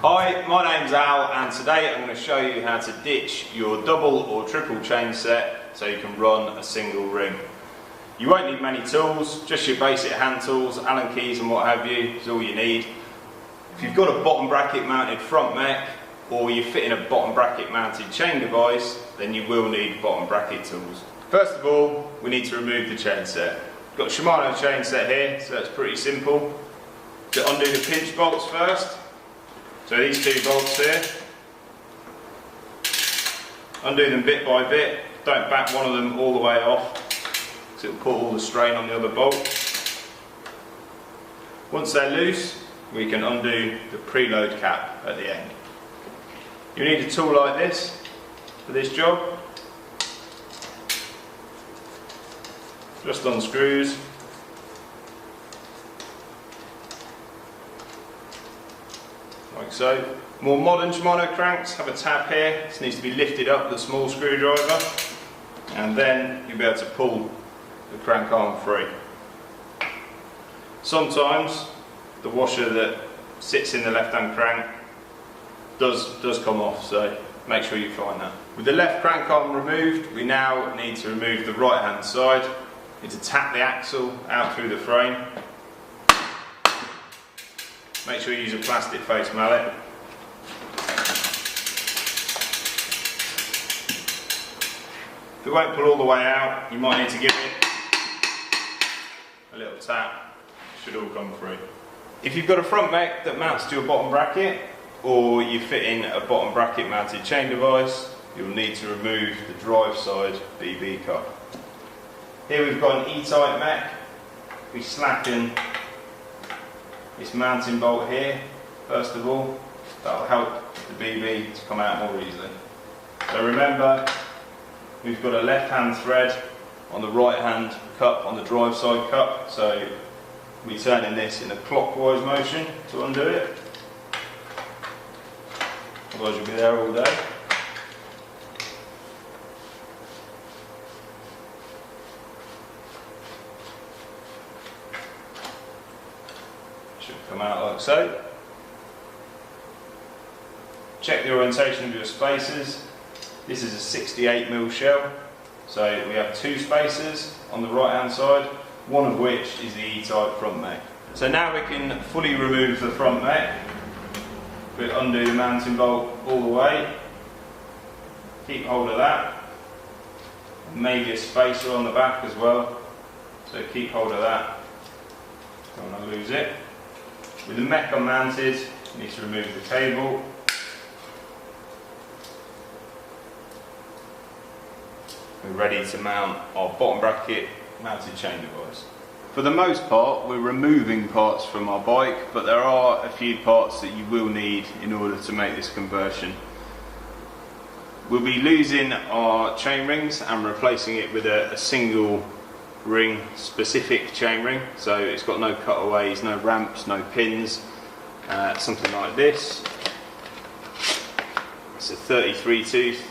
Hi, my name's Al and today I'm going to show you how to ditch your double or triple chain set so you can run a single ring. You won't need many tools, just your basic hand tools, Allen keys and what have you is all you need. If you've got a bottom bracket mounted front mech or you're fitting a bottom bracket mounted chain device, then you will need bottom bracket tools. First of all, we need to remove the chain set. We've got a Shimano chain set here, so that's pretty simple. To undo the pinch bolts first. So these two bolts here, undo them bit by bit, don't back one of them all the way off because it will put all the strain on the other bolt. Once they're loose, we can undo the preload cap at the end. You need a tool like this for this job. Just unscrews. Like so. More modern Shimano cranks have a tab here. This needs to be lifted up with a small screwdriver and then you'll be able to pull the crank arm free. Sometimes the washer that sits in the left hand crank does come off, so make sure you find that. With the left crank arm removed, we now need to remove the right hand side. You need to tap the axle out through the frame. Make sure you use a plastic face mallet. If it won't pull all the way out, you might need to give it a little tap. It should all come free. If you've got a front mech that mounts to your bottom bracket, or you fit in a bottom bracket mounted chain device, you'll need to remove the drive side BB cup. Here we've got an E-type mech. We slacken this mounting bolt here, first of all. That'll help the BB to come out more easily. So remember, we've got a left hand thread on the right hand cup, on the drive side cup, so we're turning this in a clockwise motion to undo it. Otherwise you'll be there all day. Should come out like so. Check the orientation of your spacers. This is a 68mm shell, so we have two spacers on the right hand side, one of which is the E-type front mech. So now we can fully remove the front mech. We undo the mounting bolt all the way, keep hold of that, maybe a spacer on the back as well, so keep hold of that, don't want to lose it. With the mech unmounted, you need to remove the cable. We're ready to mount our bottom bracket mounted chain device. For the most part, we're removing parts from our bike, but there are a few parts that you will need in order to make this conversion. We'll be losing our chain rings and replacing it with a single ring specific chain ring, so it's got no cutaways, no ramps, no pins, something like this. It's a 33 tooth.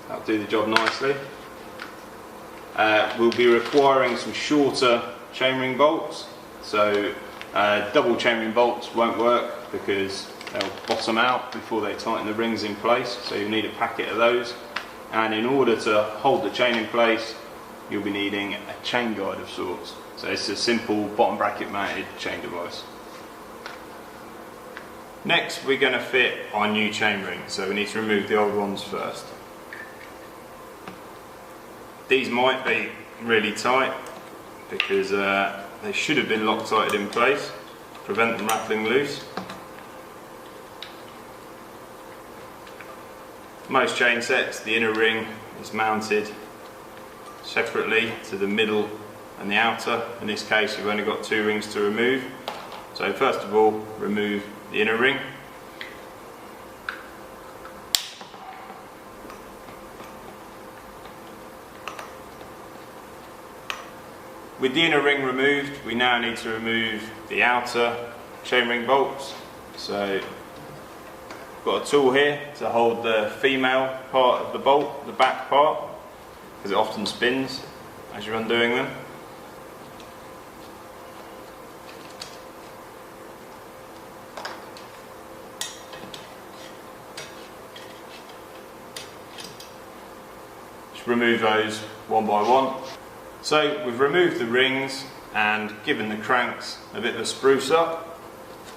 That'll do the job nicely. We'll be requiring some shorter chainring bolts, so double chainring bolts won't work because they'll bottom out before they tighten the rings in place, so you'll need a packet of those. And in order to hold the chain in place, you'll be needing a chain guide of sorts. So it's a simple bottom bracket mounted chain device. Next we're going to fit our new chain rings, so we need to remove the old ones first. These might be really tight because they should have been Loctited in place to prevent them rattling loose. Most chain sets, the inner ring is mounted separately to the middle and the outer. In this case you've only got two rings to remove. So first of all, remove the inner ring. With the inner ring removed, we now need to remove the outer chainring bolts. So I've got a tool here to hold the female part of the bolt, the back part, because it often spins as you're undoing them. Just remove those one by one. So we've removed the rings and given the cranks a bit of a spruce up.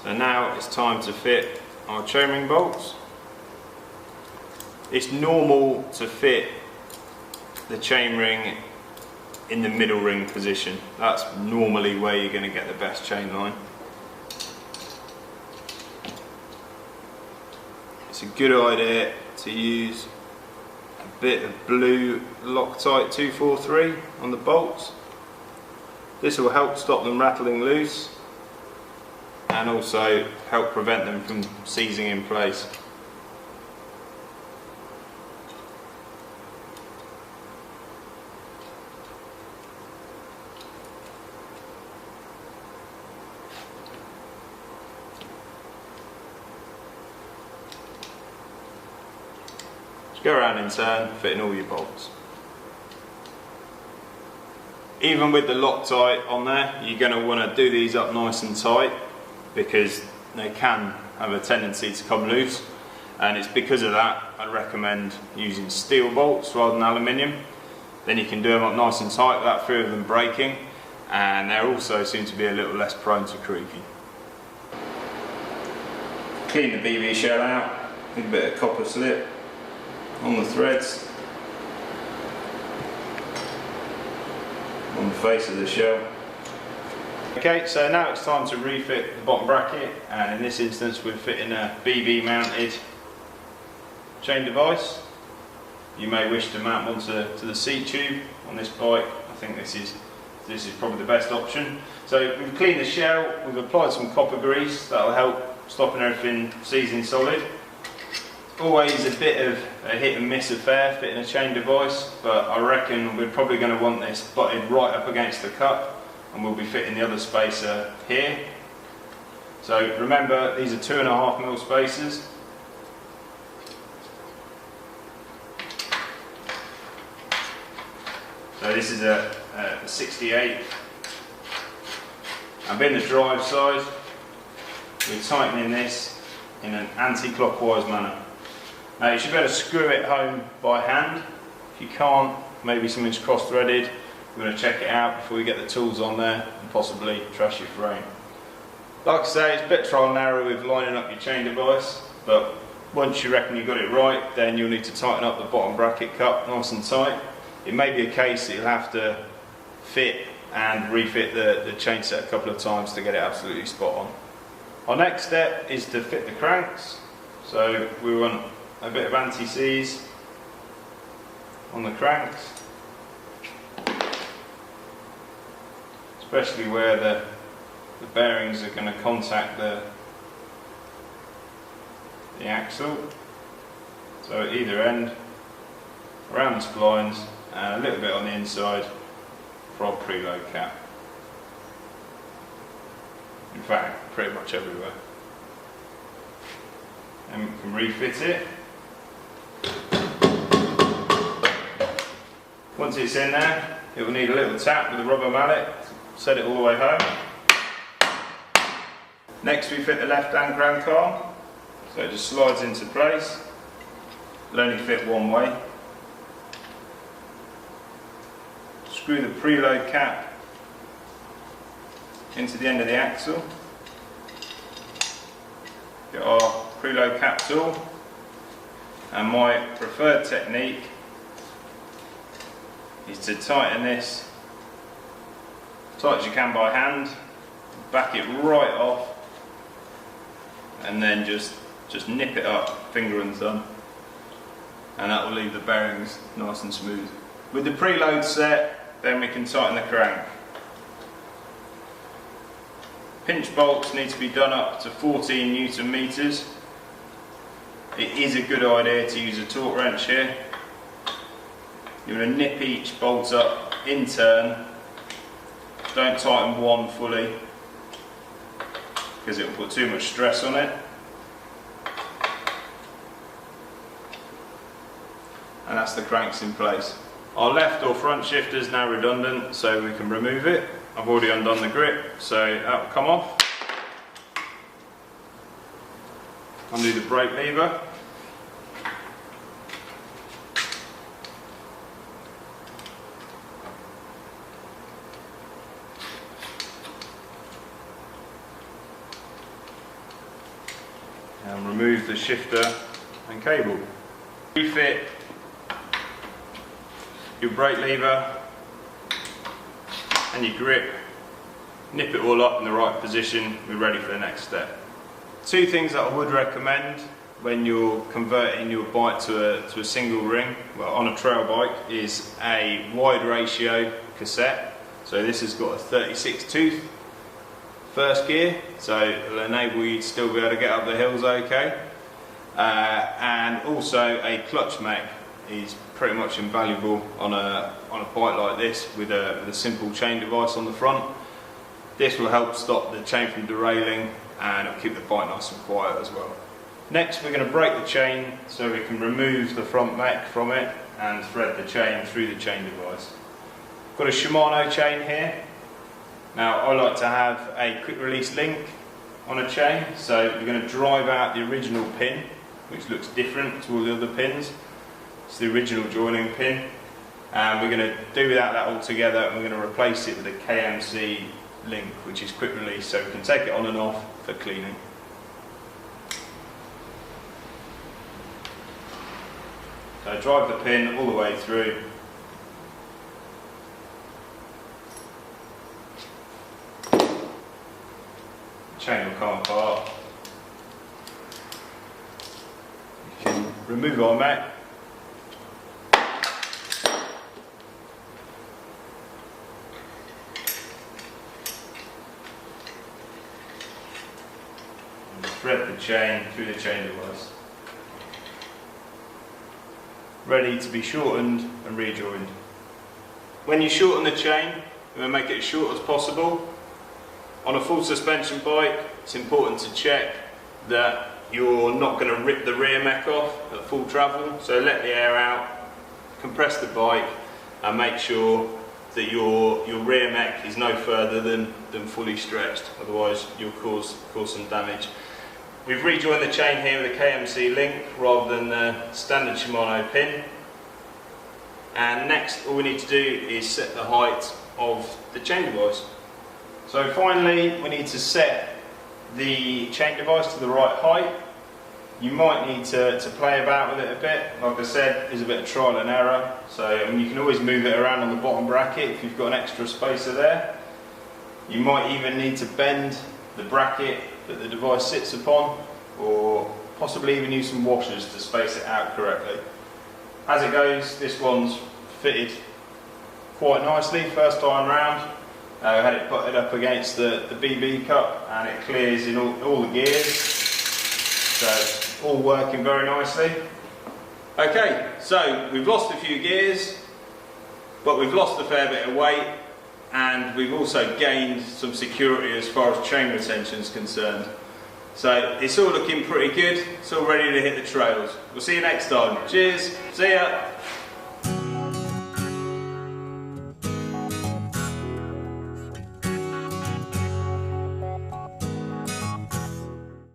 So now it's time to fit our chainring bolts. It's normal to fit the chainring in the middle ring position. That's normally where you're going to get the best chain line. It's a good idea to use a bit of blue Loctite 243 on the bolts. This will help stop them rattling loose and also help prevent them from seizing in place. Go around in turn, fitting all your bolts. Even with the Loctite on there, you're going to want to do these up nice and tight because they can have a tendency to come loose, and it's because of that I recommend using steel bolts rather than aluminium. Then you can do them up nice and tight without fear of them breaking, and they also seem to be a little less prone to creaking. Clean the BB shell out with a bit of copper slip on the threads, on the face of the shell. Okay, so now it's time to refit the bottom bracket, and in this instance we're fitting a BB mounted chain device. You may wish to mount one to the seat tube on this bike. I think this is probably the best option. So we've cleaned the shell, we've applied some copper grease that will help stopping everything seizing solid. Always a bit of a hit and miss affair fitting a chain device, but I reckon we're probably going to want this butted right up against the cup, and we'll be fitting the other spacer here. So remember, these are 2.5mm spacers. So this is a 68. And in the drive side, we're tightening this in an anti-clockwise manner. Now you should be able to screw it home by hand. If you can't, maybe something's cross-threaded. We're going to check it out before we get the tools on there and possibly trash your frame. Like I say, it's a bit trial and error with lining up your chain device, but once you reckon you've got it right, then you'll need to tighten up the bottom bracket cup nice and tight. It may be a case that you'll have to fit and refit the chain set a couple of times to get it absolutely spot on. Our next step is to fit the cranks. So we want a bit of anti-seize on the cranks, especially where the bearings are going to contact the axle. So at either end, around the splines, and a little bit on the inside for our preload cap. In fact, pretty much everywhere. And we can refit it. Once it's in there, it will need a little tap with a rubber mallet to set it all the way home. Next we fit the left hand crank arm, so it just slides into place. It'll only fit one way. Screw the preload cap into the end of the axle. Get our preload cap tool, and my preferred technique is to tighten this tight as you can by hand, back it right off, and then just nip it up, finger and thumb, and that will leave the bearings nice and smooth. With the preload set, then we can tighten the crank. Pinch bolts need to be done up to 14 Newton meters. It is a good idea to use a torque wrench here. You're going to nip each bolt up in turn. Don't tighten one fully because it will put too much stress on it. And that's the cranks in place. Our left or front shifter is now redundant, so we can remove it. I've already undone the grip, so that will come off. Undo the brake lever. remove the shifter and cable. Refit your brake lever and your grip, nip it all up in the right position, we're ready for the next step. Two things that I would recommend when you're converting your bike to a single ring, well, on a trail bike, is a wide ratio cassette. So this has got a 36 tooth first gear, so it'll enable you to still be able to get up the hills okay. And also a clutch mech is pretty much invaluable on a bike like this with a simple chain device on the front. This will help stop the chain from derailing and it'll keep the bike nice and quiet as well. Next we're going to break the chain so we can remove the front mech from it and thread the chain through the chain device. Got a Shimano chain here. Now I like to have a quick release link on a chain, so we're going to drive out the original pin, which looks different to all the other pins. It's the original joining pin, and we're going to do without that altogether, and we're going to replace it with a KMC link, which is quick release, so we can take it on and off for cleaning. So drive the pin all the way through. Chain will come apart. You can remove our mech. And thread the chain through the chain device. Ready to be shortened and rejoined. When you shorten the chain, you want to make it as short as possible. On a full suspension bike, it's important to check that you're not going to rip the rear mech off at full travel, so let the air out, compress the bike and make sure that your rear mech is no further than fully stretched, otherwise you'll cause some damage. We've rejoined the chain here with a KMC link rather than the standard Shimano pin, and next all we need to do is set the height of the chain device. So finally we need to set the chain device to the right height. You might need to play about with it a bit. Like I said, there's a bit of trial and error, so you can always move it around on the bottom bracket if you've got an extra spacer there. You might even need to bend the bracket that the device sits upon, or possibly even use some washers to space it out correctly. As it goes, this one's fitted quite nicely first time round. I had it butted up against the BB cup and it clears in all the gears, so it's all working very nicely. Okay, so we've lost a few gears, but we've lost a fair bit of weight, and we've also gained some security as far as chain retention is concerned. So it's all looking pretty good, it's all ready to hit the trails. We'll see you next time. Cheers, see ya!